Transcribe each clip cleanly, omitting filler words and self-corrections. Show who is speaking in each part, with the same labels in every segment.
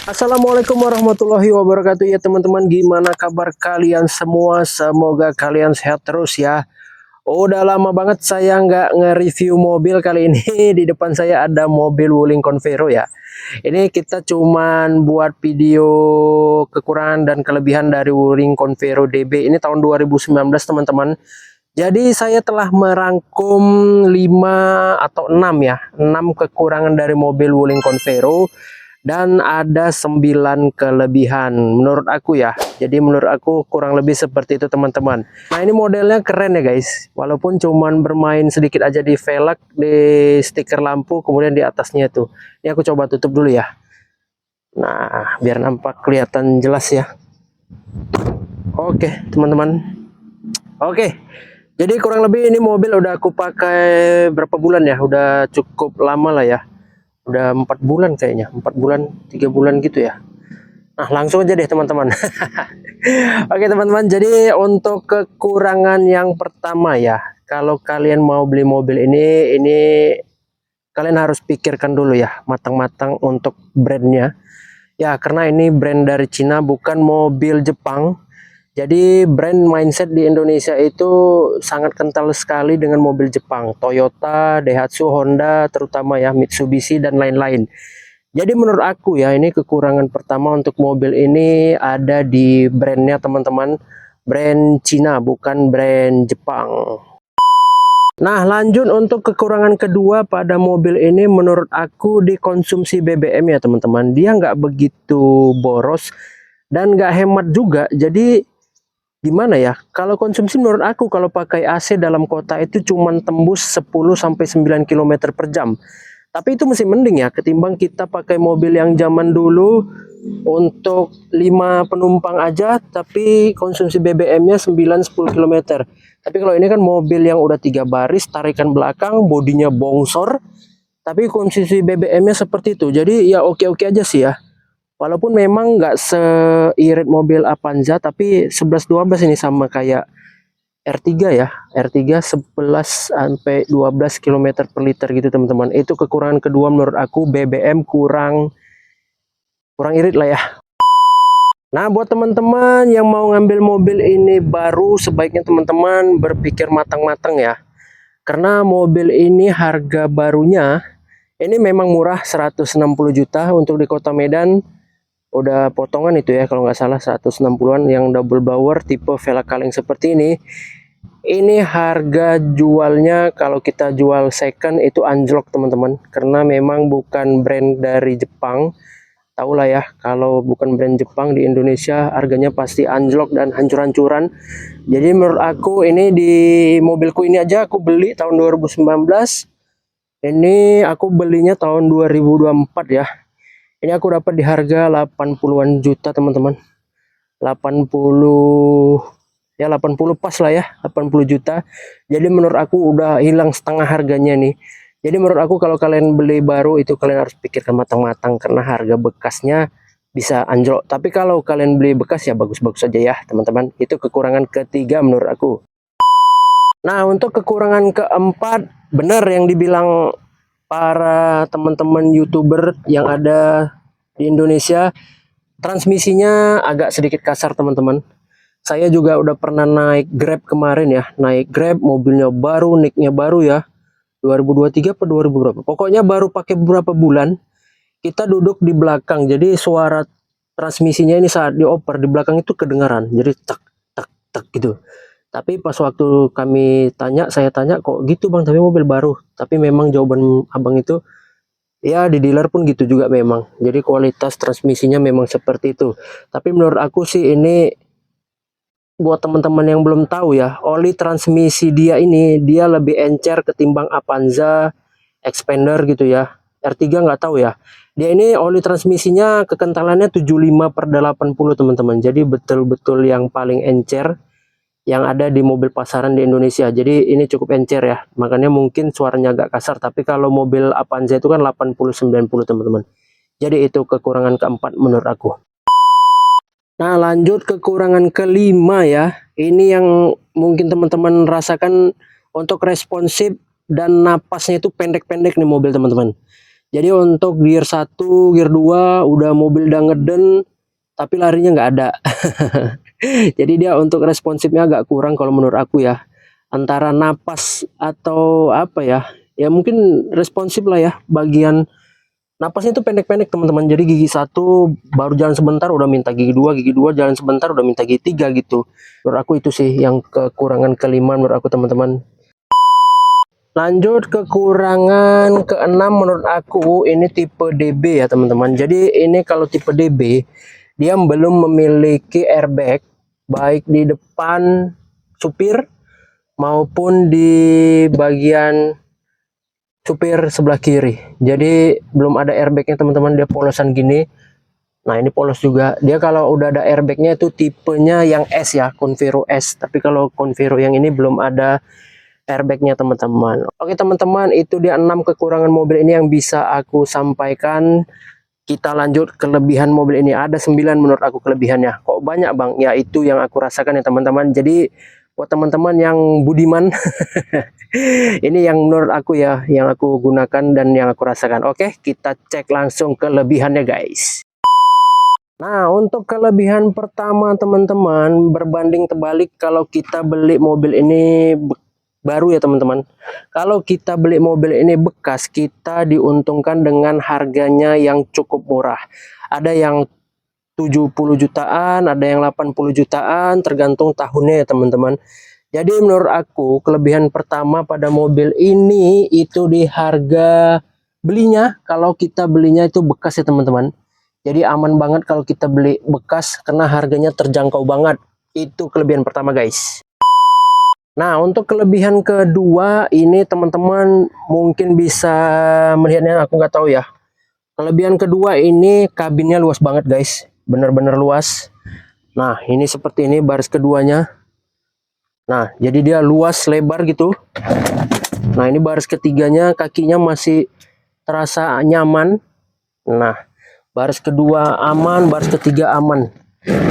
Speaker 1: Assalamualaikum warahmatullahi wabarakatuh ya teman-teman, gimana kabar kalian semua? Semoga kalian sehat terus ya. Udah lama banget saya nggak nge-review mobil. Kali ini di depan saya ada mobil Wuling Convero ya. Ini kita cuman buat video kekurangan dan kelebihan dari Wuling Convero DB ini tahun 2019 teman-teman. Jadi saya telah merangkum 5 atau 6 ya, 6 kekurangan dari mobil Wuling Convero dan ada 9 kelebihan menurut aku ya. Jadi menurut aku kurang lebih seperti itu teman-teman. Nah ini modelnya keren ya guys, walaupun cuman bermain sedikit aja di velg, di stiker lampu, kemudian di atasnya tuh. Ini aku coba tutup dulu ya. Nah biar nampak kelihatan jelas ya. Oke teman-teman. Oke, jadi kurang lebih ini mobil udah aku pakai berapa bulan ya, udah cukup lama lah ya, udah 4 bulan kayaknya, 4 bulan 3 bulan gitu ya. Nah langsung aja deh teman-teman. Oke teman-teman, jadi untuk kekurangan yang pertama ya, kalau kalian mau beli mobil ini kalian harus pikirkan dulu ya matang-matang untuk brandnya ya, karena ini brand dari Cina, bukan mobil Jepang. Jadi brand mindset di Indonesia itu sangat kental sekali dengan mobil Jepang, Toyota, Daihatsu, Honda, terutama ya Mitsubishi dan lain-lain. Jadi menurut aku ya, ini kekurangan pertama untuk mobil ini ada di brandnya teman-teman, brand Cina bukan brand Jepang. Nah lanjut untuk kekurangan kedua pada mobil ini, menurut aku di konsumsi BBM ya teman-teman. Dia nggak begitu boros dan nggak hemat juga. Jadi gimana ya, kalau konsumsi menurut aku kalau pakai AC dalam kota itu cuman tembus 10-9 km per jam. Tapi itu masih mending ya ketimbang kita pakai mobil yang zaman dulu untuk 5 penumpang aja tapi konsumsi BBM-nya 9-10 km. Tapi kalau ini kan mobil yang udah 3 baris, tarikan belakang, bodinya bongsor, tapi konsumsi BBM-nya seperti itu. Jadi ya oke-oke aja sih ya. Walaupun memang nggak seirit mobil Avanza, tapi 11-12 ini sama kayak R3 ya. R3 11-12 km per liter gitu teman-teman. Itu kekurangan kedua menurut aku, BBM kurang irit lah ya. Nah buat teman-teman yang mau ngambil mobil ini baru, sebaiknya teman-teman berpikir matang-matang ya. Karena mobil ini harga barunya ini memang murah, 160 juta untuk di kota Medan. Udah potongan itu ya kalau nggak salah 160-an yang double blower tipe velg kaleng seperti ini harga jualnya kalau kita jual second itu anjlok teman-teman, karena memang bukan brand dari Jepang. Tahu lah ya, kalau bukan brand Jepang di Indonesia harganya pasti anjlok dan hancur-hancuran. Jadi menurut aku ini di mobilku ini aja aku beli tahun 2019, ini aku belinya tahun 2024 ya. Ini aku dapat di harga 80-an juta teman-teman. 80 ya, 80 pas lah ya, 80 juta. Jadi menurut aku udah hilang setengah harganya nih. Jadi menurut aku kalau kalian beli baru itu kalian harus pikirkan matang-matang, karena harga bekasnya bisa anjlok. Tapi kalau kalian beli bekas ya bagus-bagus saja ya teman-teman. Itu kekurangan ketiga menurut aku. Nah untuk kekurangan keempat, benar yang dibilang para teman-teman YouTuber yang ada di Indonesia, transmisinya agak sedikit kasar teman-teman. Saya juga udah pernah naik Grab kemarin ya, naik Grab, mobilnya baru, nicknya baru ya, 2023 atau 2000 berapa, pokoknya baru pakai beberapa bulan. Kita duduk di belakang, jadi suara transmisinya ini saat dioper di belakang itu kedengaran, jadi tak tak tak gitu. Tapi pas waktu saya tanya kok gitu bang, tapi mobil baru. Tapi memang jawaban abang itu ya di dealer pun gitu juga memang. Jadi kualitas transmisinya memang seperti itu. Tapi menurut aku sih ini, buat teman-teman yang belum tahu ya, oli transmisi dia ini dia lebih encer ketimbang Avanza, Expander gitu ya. R3 nggak tahu ya. Dia ini oli transmisinya kekentalannya 75/80 teman-teman. Jadi betul-betul yang paling encer yang ada di mobil pasaran di Indonesia. Jadi ini cukup encer ya. Makanya mungkin suaranya agak kasar. Tapi kalau mobil Avanza itu kan 80-90 teman-teman. Jadi itu kekurangan keempat menurut aku. Nah lanjut kekurangan kelima ya. Ini yang mungkin teman-teman rasakan, untuk responsif dan napasnya itu pendek-pendek nih mobil teman-teman. Jadi untuk gear 1, gear 2 udah mobil udah ngeden tapi larinya nggak ada. Jadi dia untuk responsifnya agak kurang kalau menurut aku ya. Antara napas atau apa ya? Ya mungkin responsif lah ya. Bagian napasnya itu pendek-pendek teman-teman. Jadi gigi 1 baru jalan sebentar udah minta gigi 2, gigi 2 jalan sebentar udah minta gigi 3 gitu. Menurut aku itu sih yang kekurangan kelima menurut aku teman-teman. Lanjut kekurangan keenam menurut aku ini tipe DB ya teman-teman. Jadi ini kalau tipe DB dia belum memiliki airbag baik di depan supir maupun di bagian supir sebelah kiri. Jadi belum ada airbagnya teman-teman, dia polosan gini. Nah ini polos juga. Dia kalau udah ada airbagnya itu tipenya yang S ya, Convero S. Tapi kalau Convero yang ini belum ada airbagnya teman-teman. Oke teman-teman, itu dia 6 kekurangan mobil ini yang bisa aku sampaikan. Kita lanjut kelebihan mobil ini. Ada 9 menurut aku kelebihannya. Kok banyak bang? Ya itu yang aku rasakan ya teman-teman. Jadi buat teman-teman yang budiman, ini yang menurut aku ya, yang aku gunakan dan yang aku rasakan. Oke, kita cek langsung kelebihannya guys. Nah, untuk kelebihan pertama teman-teman, berbanding terbalik kalau kita beli mobil ini baru ya teman-teman. Kalau kita beli mobil ini bekas, kita diuntungkan dengan harganya yang cukup murah. Ada yang 70 jutaan, ada yang 80 jutaan, tergantung tahunnya ya teman-teman. Jadi menurut aku kelebihan pertama pada mobil ini itu di harga belinya. Kalau kita belinya itu bekas ya teman-teman. Jadi aman banget kalau kita beli bekas karena harganya terjangkau banget. Itu kelebihan pertama guys. Nah, untuk kelebihan kedua ini teman-teman mungkin bisa melihatnya, aku nggak tahu ya. Kelebihan kedua ini kabinnya luas banget guys, bener-bener luas. Nah, ini seperti ini baris keduanya. Nah, jadi dia luas lebar gitu. Nah, ini baris ketiganya kakinya masih terasa nyaman. Nah, baris kedua aman, baris ketiga aman.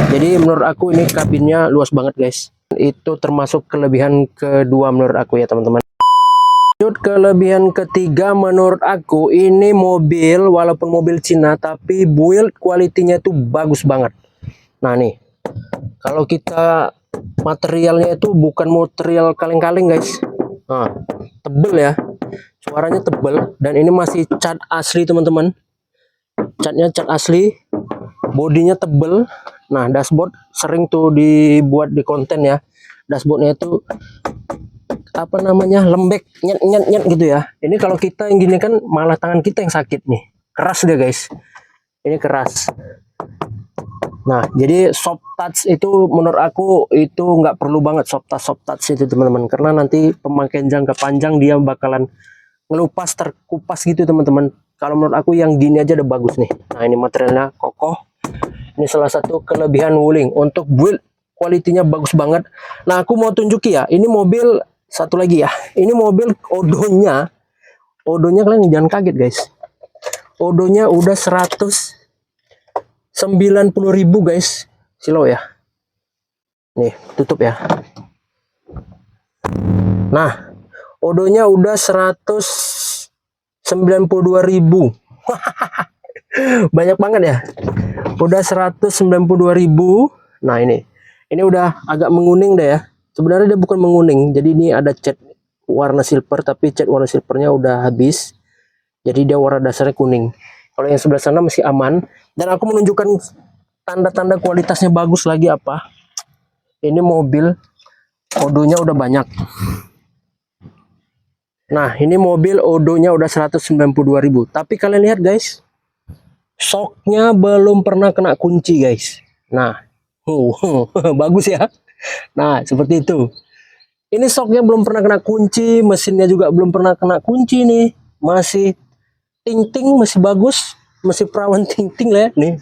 Speaker 1: Jadi menurut aku ini kabinnya luas banget guys. Itu termasuk kelebihan kedua menurut aku ya teman-teman. Lanjut kelebihan ketiga menurut aku, ini mobil walaupun mobil Cina tapi build quality-nya itu bagus banget. Nah nih, kalau kita materialnya itu bukan material kaleng-kaleng guys. Nah, tebel ya, suaranya tebel dan ini masih cat asli teman-teman. Catnya cat asli, bodinya tebel. Nah, dashboard sering tuh dibuat di konten ya. Dashboardnya itu apa namanya, lembek, nyet nyet nyet gitu ya. Ini kalau kita yang gini kan malah tangan kita yang sakit nih. Keras dia guys. Ini keras. Nah, jadi soft touch itu menurut aku itu nggak perlu banget soft touch itu teman-teman, karena nanti pemakaian jangka panjang dia bakalan ngelupas terkupas gitu teman-teman. Kalau menurut aku yang gini aja udah bagus nih. Nah, ini materialnya kokoh. Ini salah satu kelebihan Wuling. Untuk build kualitinya bagus banget. Nah, aku mau tunjukin ya. Ini mobil satu lagi ya. Ini mobil odonya. Odonya kalian jangan kaget guys. Odonya udah 190.000 guys. Silo ya. Nih, tutup ya. Nah, odonya udah 192.000. Banyak banget ya. Udah 192.000. Nah, ini udah agak menguning deh ya. Sebenarnya dia bukan menguning. Jadi ini ada cat warna silver tapi cat warna silvernya udah habis. Jadi dia warna dasarnya kuning. Kalau yang sebelah sana masih aman. Dan aku menunjukkan tanda-tanda kualitasnya bagus lagi apa. Ini mobil odonya udah banyak. Nah, ini mobil odonya udah 192.000. Tapi kalian lihat guys, shocknya belum pernah kena kunci guys. Nah, bagus ya. Nah, seperti itu. Ini shocknya belum pernah kena kunci, mesinnya juga belum pernah kena kunci nih. Masih ting-ting, masih bagus, masih perawan ting-ting lah ya.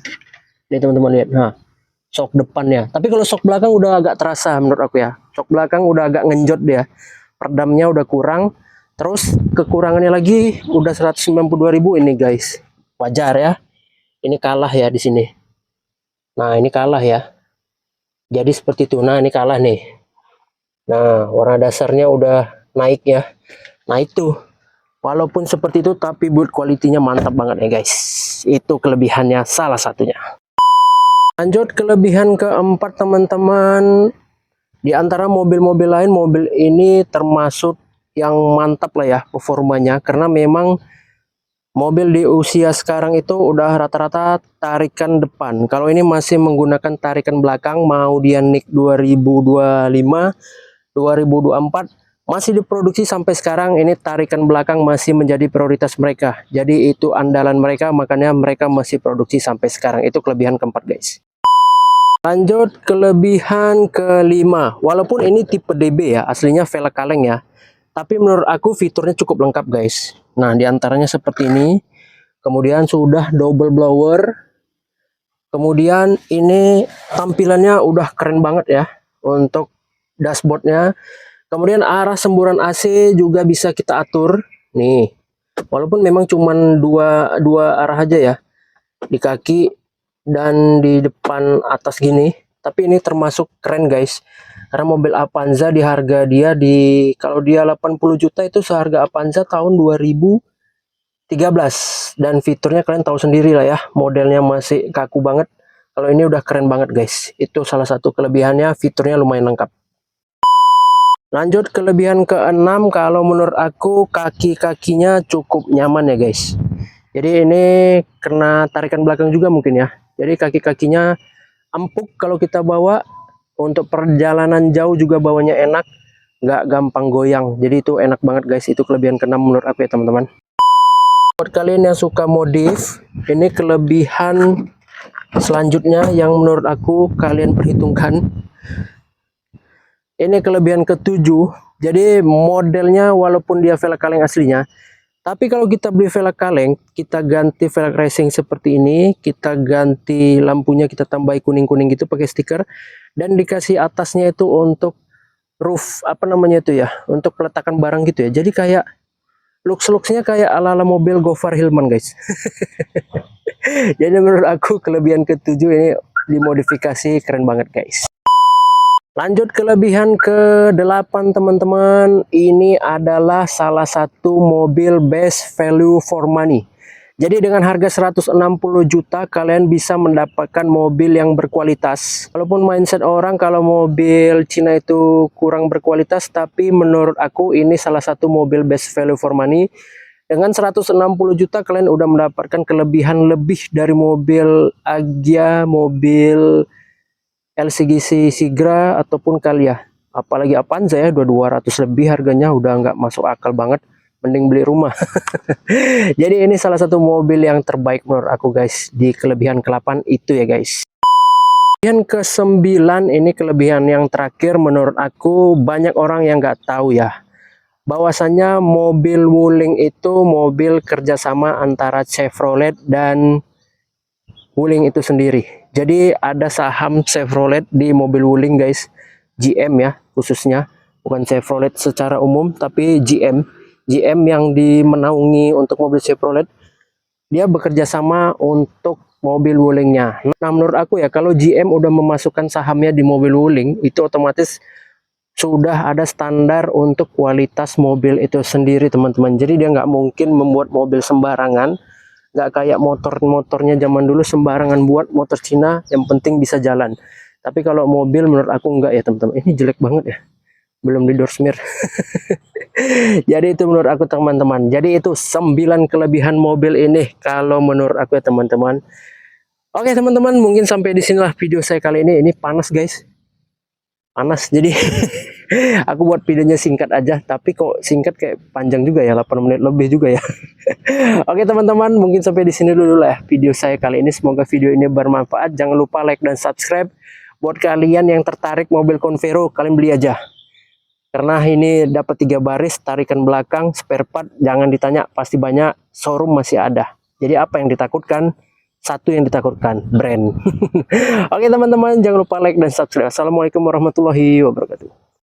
Speaker 1: Nih teman-teman lihat. Nah, shock depannya. Tapi kalau shock belakang udah agak terasa menurut aku ya. Shock belakang udah agak ngenjot dia. Peredamnya udah kurang. Terus kekurangannya lagi udah 192.000 ini guys. Wajar ya. Ini kalah ya di sini. Nah, ini kalah ya. Jadi seperti itu. Nah, ini kalah nih. Nah, warna dasarnya udah naik ya. Nah, itu. Walaupun seperti itu, tapi build quality-nya mantap banget ya guys. Itu kelebihannya salah satunya. Lanjut kelebihan keempat teman-teman. Di antara mobil-mobil lain, mobil ini termasuk yang mantap lah ya performanya. Karena memang mobil di usia sekarang itu udah rata-rata tarikan depan. Kalau ini masih menggunakan tarikan belakang, mau dia NIK 2025, 2024, masih diproduksi sampai sekarang. Ini tarikan belakang masih menjadi prioritas mereka. Jadi itu andalan mereka, makanya mereka masih produksi sampai sekarang. Itu kelebihan keempat guys. Lanjut kelebihan kelima. Walaupun ini tipe DB ya, aslinya velg kaleng ya, tapi menurut aku fiturnya cukup lengkap guys. Nah diantaranya seperti ini. Kemudian sudah double blower. Kemudian ini tampilannya udah keren banget ya untuk dashboardnya. Kemudian arah semburan AC juga bisa kita atur nih. Walaupun memang cuman dua arah aja ya, di kaki dan di depan atas gini, tapi ini termasuk keren guys. Karena mobil Avanza di harga dia kalau dia 80 juta itu seharga Avanza tahun 2013, dan fiturnya kalian tahu sendiri lah ya, modelnya masih kaku banget. Kalau ini udah keren banget guys. Itu salah satu kelebihannya, fiturnya lumayan lengkap. Lanjut kelebihan keenam, kalau menurut aku kaki-kakinya cukup nyaman ya guys. Jadi ini kena tarikan belakang juga mungkin ya. Jadi kaki-kakinya empuk kalau kita bawa, untuk perjalanan jauh juga bawanya enak, nggak gampang goyang. Jadi itu enak banget guys. Itu kelebihan keenam menurut aku ya teman-teman. Buat kalian yang suka modif, ini kelebihan selanjutnya yang menurut aku kalian perhitungkan. Ini kelebihan ketujuh. Jadi modelnya walaupun dia velg kaleng aslinya, tapi kalau kita beli velg kaleng, kita ganti velg racing seperti ini, kita ganti lampunya, kita tambahi kuning-kuning gitu pakai stiker, dan dikasih atasnya itu untuk roof, apa namanya itu ya, untuk peletakan barang gitu ya. Jadi kayak looks-looksnya kayak ala-ala mobil Gofar Hilman guys. Jadi menurut aku kelebihan ketujuh ini dimodifikasi keren banget guys. Lanjut kelebihan ke-8 teman-teman. Ini adalah salah satu mobil best value for money. Jadi dengan harga 160 juta kalian bisa mendapatkan mobil yang berkualitas. Walaupun mindset orang kalau mobil Cina itu kurang berkualitas, tapi menurut aku ini salah satu mobil best value for money. Dengan 160 juta kalian udah mendapatkan kelebihan lebih dari mobil Agya, mobil LCGC Sigra ataupun Calya. Apalagi Avanza ya, 200 lebih harganya, udah nggak masuk akal banget. Mending beli rumah. Jadi ini salah satu mobil yang terbaik menurut aku guys. Di kelebihan ke-8 itu ya guys. Kelebihan ke-9 ini kelebihan yang terakhir menurut aku, banyak orang yang nggak tahu ya, bahwasanya mobil Wuling itu mobil kerjasama antara Chevrolet dan Wuling itu sendiri. Jadi ada saham Chevrolet di mobil Wuling guys, GM ya khususnya, bukan Chevrolet secara umum tapi GM yang dimenaungi untuk mobil Chevrolet, dia bekerja sama untuk mobil Wulingnya. Nah menurut aku ya, kalau GM udah memasukkan sahamnya di mobil Wuling, itu otomatis sudah ada standar untuk kualitas mobil itu sendiri teman-teman. Jadi dia nggak mungkin membuat mobil sembarangan. Nggak kayak motornya zaman dulu sembarangan buat, motor Cina yang penting bisa jalan. Tapi kalau mobil menurut aku enggak ya teman-teman. Ini jelek banget ya, belum di door smear. Jadi itu menurut aku teman-teman. Jadi itu 9 kelebihan mobil ini kalau menurut aku ya teman-teman. Oke teman-teman, mungkin sampai di sinilah video saya kali ini. Ini panas guys, panas. Jadi aku buat videonya singkat aja, tapi kok singkat kayak panjang juga ya, 8 menit lebih juga ya. Oke teman-teman, mungkin sampai di sini dulu lah ya video saya kali ini. Semoga video ini bermanfaat. Jangan lupa like dan subscribe. Buat kalian yang tertarik mobil Convero, kalian beli aja. Karena ini dapat 3 baris, tarikan belakang, spare part, jangan ditanya, pasti banyak, showroom masih ada. Jadi apa yang ditakutkan? Satu yang ditakutkan, brand. Oke teman-teman, jangan lupa like dan subscribe. Assalamualaikum warahmatullahi wabarakatuh.